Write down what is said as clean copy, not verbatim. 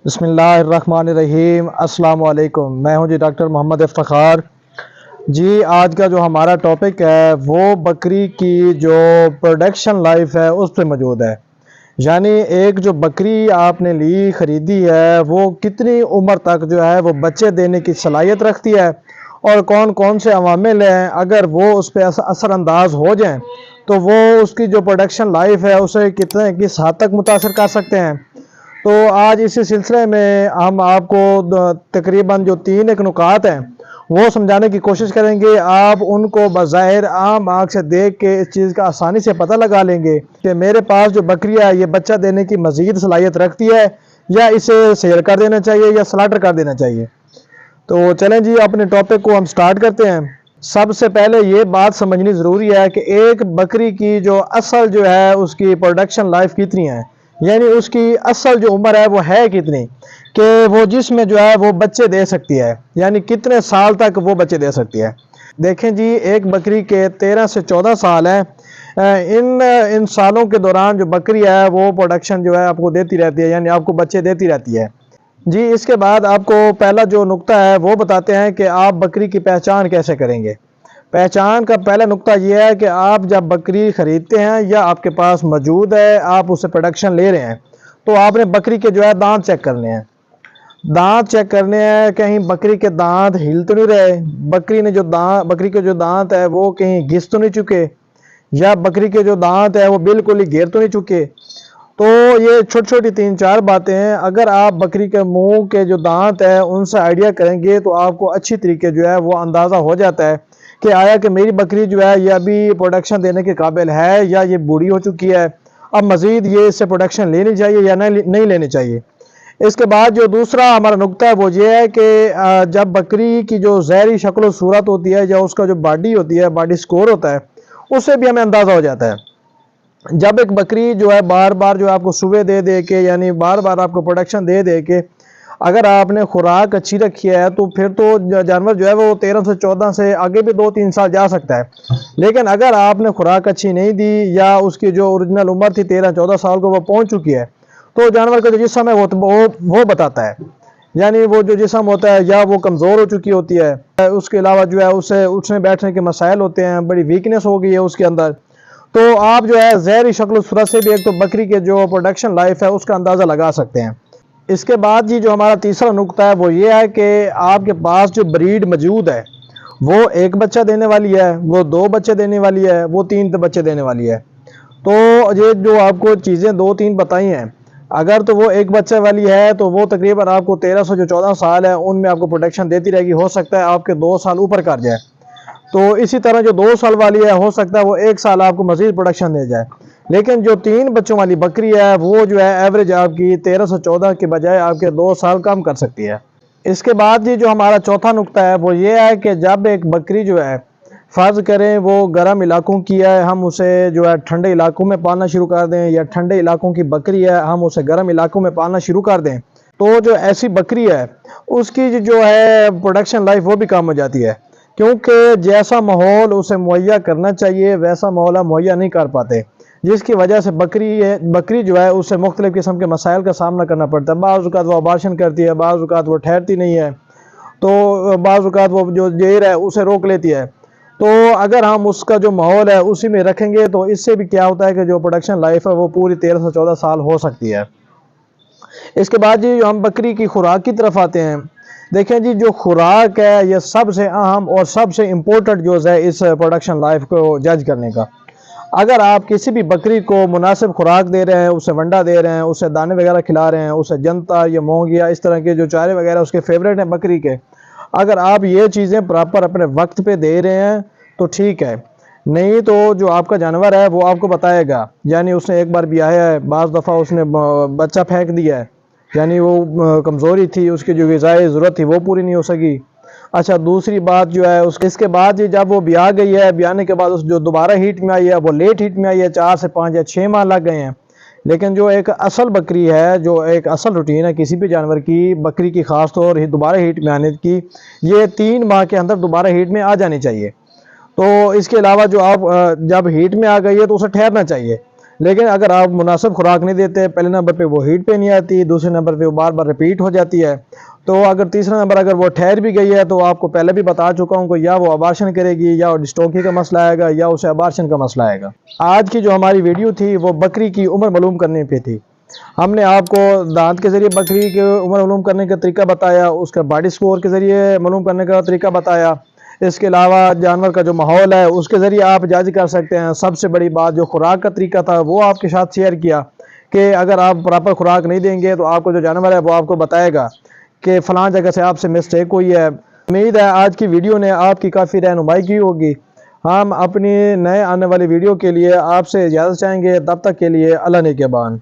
بسم اللہ الرحمن الرحیم۔ السلام علیکم، میں ہوں جی ڈاکٹر محمد افتخار جی۔ آج کا جو ہمارا ٹاپک ہے وہ بکری کی جو پروڈکشن لائف ہے اس پہ موجود ہے، یعنی ایک جو بکری آپ نے لی خریدی ہے وہ کتنی عمر تک جو ہے وہ بچے دینے کی صلاحیت رکھتی ہے، اور کون کون سے عوامل ہیں اگر وہ اس پہ اثر انداز ہو جائیں تو وہ اس کی جو پروڈکشن لائف ہے اسے کس حد تک متاثر کر سکتے ہیں۔ تو آج اسی سلسلے میں ہم آپ کو تقریباً جو تین ایک نکات ہیں وہ سمجھانے کی کوشش کریں گے۔ آپ ان کو بظاہر عام آنکھ سے دیکھ کے اس چیز کا آسانی سے پتہ لگا لیں گے کہ میرے پاس جو بکری ہے یہ بچہ دینے کی مزید صلاحیت رکھتی ہے، یا اسے سیل کر دینا چاہیے یا سلاٹر کر دینا چاہیے۔ تو چلیں جی اپنے ٹاپک کو ہم سٹارٹ کرتے ہیں۔ سب سے پہلے یہ بات سمجھنی ضروری ہے کہ ایک بکری کی جو اصل جو ہے اس کی پروڈکشن لائف کتنی ہے، یعنی اس کی اصل جو عمر ہے وہ ہے کتنی کہ وہ جس میں جو ہے وہ بچے دے سکتی ہے، یعنی کتنے سال تک وہ بچے دے سکتی ہے۔ دیکھیں جی ایک بکری کے 13 سے 14 سال ہیں، ان سالوں کے دوران جو بکری ہے وہ پروڈکشن جو ہے آپ کو دیتی رہتی ہے، یعنی آپ کو بچے دیتی رہتی ہے جی۔ اس کے بعد آپ کو پہلا جو نقطہ ہے وہ بتاتے ہیں کہ آپ بکری کی پہچان کیسے کریں گے۔ پہچان کا پہلا نقطہ یہ ہے کہ آپ جب بکری خریدتے ہیں یا آپ کے پاس موجود ہے، آپ اسے پروڈکشن لے رہے ہیں، تو آپ نے بکری کے جو ہے دانت چیک کرنے ہیں۔ دانت چیک کرنے ہیں، کہیں بکری کے دانت ہل تو نہیں رہے، بکری کے جو دانت ہے وہ کہیں گھس تو نہیں چکے، یا بکری کے جو دانت ہے وہ بالکل ہی گیر تو نہیں چکے۔ تو یہ چھوٹی چھوٹی 3-4 باتیں ہیں، اگر آپ بکری کے منہ کے جو دانت ہے ان سے آئیڈیا کریں گے تو آپ کو اچھی طریقے جو ہے وہ اندازہ ہو جاتا ہے کہ آیا کہ میری بکری جو ہے یہ ابھی پروڈکشن دینے کے قابل ہے یا یہ بوڑھی ہو چکی ہے، اب مزید یہ اس سے پروڈکشن لینی چاہیے یا نہیں لینی چاہیے۔ اس کے بعد جو دوسرا ہمارا نقطہ ہے وہ یہ ہے کہ جب بکری کی جو ظاہری شکل و صورت ہوتی ہے یا اس کا جو باڈی ہوتی ہے، باڈی سکور ہوتا ہے، اس سے بھی ہمیں اندازہ ہو جاتا ہے۔ جب ایک بکری جو ہے بار بار جو آپ کو صبح دے کے، یعنی بار بار آپ کو پروڈکشن دے کے، اگر آپ نے خوراک اچھی رکھی ہے تو پھر تو جانور جو ہے وہ 13 سے 14 سے آگے بھی 2-3 سال جا سکتا ہے۔ لیکن اگر آپ نے خوراک اچھی نہیں دی یا اس کی جو اوریجنل عمر تھی 13-14 سال کو وہ پہنچ چکی ہے، تو جانور کا جو جسم ہے وہ بتاتا ہے، یعنی وہ جو جسم ہوتا ہے یا وہ کمزور ہو چکی ہوتی ہے، اس کے علاوہ جو ہے اسے اٹھنے بیٹھنے کے مسائل ہوتے ہیں، بڑی ویکنس ہو گئی ہے اس کے اندر۔ تو آپ جو ہے ظاہری شکل و صورت سے بھی ایک تو بکری کے جو پروڈکشن لائف ہے اس کا اندازہ لگا سکتے ہیں۔ اس کے بعد جی جو ہمارا تیسرا نقطہ ہے وہ یہ ہے کہ آپ کے پاس جو بریڈ موجود ہے وہ 1 بچہ دینے والی ہے، وہ 2 بچے دینے والی ہے، وہ 3 بچے دینے والی ہے۔ تو یہ جو آپ کو چیزیں 2-3 بتائی ہیں، اگر تو وہ 1 بچے والی ہے تو وہ تقریباً آپ کو 13 سے جو 14 سال ہے ان میں آپ کو پروڈکشن دیتی رہے گی، ہو سکتا ہے آپ کے 2 سال اوپر کر جائے۔ تو اسی طرح جو 2 سال والی ہے ہو سکتا ہے وہ 1 سال آپ کو مزید پروڈکشن دے جائے، لیکن جو 3 بچوں والی بکری ہے وہ جو ہے ایوریج آپ کی 13 سے 14 کے بجائے آپ کے 2 سال کم کر سکتی ہے۔ اس کے بعد جی جو ہمارا چوتھا نقطہ ہے وہ یہ ہے کہ جب ایک بکری جو ہے فرض کریں وہ گرم علاقوں کی ہے، ہم اسے جو ہے ٹھنڈے علاقوں میں پالنا شروع کر دیں، یا ٹھنڈے علاقوں کی بکری ہے ہم اسے گرم علاقوں میں پالنا شروع کر دیں، تو جو ایسی بکری ہے اس کی جو ہے پروڈکشن لائف وہ بھی کم ہو جاتی ہے، کیونکہ جیسا ماحول اسے مہیا کرنا چاہیے ویسا ماحول ہم مہیا نہیں کر پاتے، جس کی وجہ سے بکری جو ہے اسے مختلف قسم کے مسائل کا سامنا کرنا پڑتا ہے۔ بعض اوقات وہ ابارشن کرتی ہے، بعض اوقات وہ ٹھہرتی نہیں ہے، تو بعض اوقات وہ جو زہر ہے اسے روک لیتی ہے۔ تو اگر ہم اس کا جو ماحول ہے اسی میں رکھیں گے تو اس سے بھی کیا ہوتا ہے کہ جو پروڈکشن لائف ہے وہ پوری 13 سے 14 سال ہو سکتی ہے۔ اس کے بعد جی ہم بکری کی خوراک کی طرف آتے ہیں۔ دیکھیں جی جو خوراک ہے یہ سب سے اہم اور سب سے امپورٹنٹ جو ہے اس پروڈکشن لائف کو جج کرنے کا۔ اگر آپ کسی بھی بکری کو مناسب خوراک دے رہے ہیں، اسے ونڈا دے رہے ہیں، اسے دانے وغیرہ کھلا رہے ہیں، اسے جنتا یا مونگ یا اس طرح کے جو چارے وغیرہ اس کے فیوریٹ ہیں بکری کے، اگر آپ یہ چیزیں پراپر اپنے وقت پہ دے رہے ہیں تو ٹھیک ہے، نہیں تو جو آپ کا جانور ہے وہ آپ کو بتائے گا، یعنی اس نے ایک بار بھی آیا ہے، بعض دفعہ اس نے بچہ پھینک دیا ہے، یعنی وہ کمزوری تھی، اس کی جو غذائی ضرورت تھی وہ پوری نہیں ہو سکی۔ اچھا دوسری بات جو ہے اس کے بعد جب وہ بیاہ گئی ہے، بیانے کے بعد جو دوبارہ ہیٹ میں آئی ہے وہ لیٹ ہیٹ میں آئی ہے، 4 سے 5 یا 6 ماہ لگ گئے ہیں۔ لیکن جو ایک اصل بکری ہے، جو ایک اصل روٹین ہے کسی بھی جانور کی، بکری کی خاص طور دوبارہ ہیٹ میں آنے کی، یہ 3 ماہ کے اندر دوبارہ ہیٹ میں آ جانی چاہیے۔ تو اس کے علاوہ جو آپ جب ہیٹ میں آ گئی ہے تو اسے ٹھہرنا چاہیے، لیکن اگر آپ مناسب خوراک نہیں دیتے، پہلے نمبر پہ وہ ہیٹ پہ نہیں آتی، دوسرے نمبر پہ وہ بار بار ریپیٹ ہو جاتی ہے، تو اگر تیسرا نمبر اگر وہ ٹھہر بھی گئی ہے تو آپ کو پہلے بھی بتا چکا ہوں کہ یا وہ ابارشن کرے گی، یا ڈسٹوکی کا مسئلہ آئے گا، یا اسے ابارشن کا مسئلہ آئے گا۔ آج کی جو ہماری ویڈیو تھی وہ بکری کی عمر معلوم کرنے پہ تھی۔ ہم نے آپ کو دانت کے ذریعے بکری کی عمر معلوم کرنے کا طریقہ بتایا، اس کا باڈی سکور کے ذریعے معلوم کرنے کا طریقہ بتایا، اس کے علاوہ جانور کا جو ماحول ہے اس کے ذریعے آپ جج کر سکتے ہیں۔ سب سے بڑی بات جو خوراک کا طریقہ تھا وہ آپ کے ساتھ شیئر کیا کہ اگر آپ پراپر خوراک نہیں دیں گے تو آپ کو جو جانور ہے وہ آپ کو بتائے گا کہ فلاں جگہ سے آپ سے مسٹیک ہوئی ہے۔ امید ہے آج کی ویڈیو نے آپ کی کافی رہنمائی کی ہوگی۔ ہم اپنی نئے آنے والی ویڈیو کے لیے آپ سے اجازت چاہیں گے، تب تک کے لیے اللہ نگہبان۔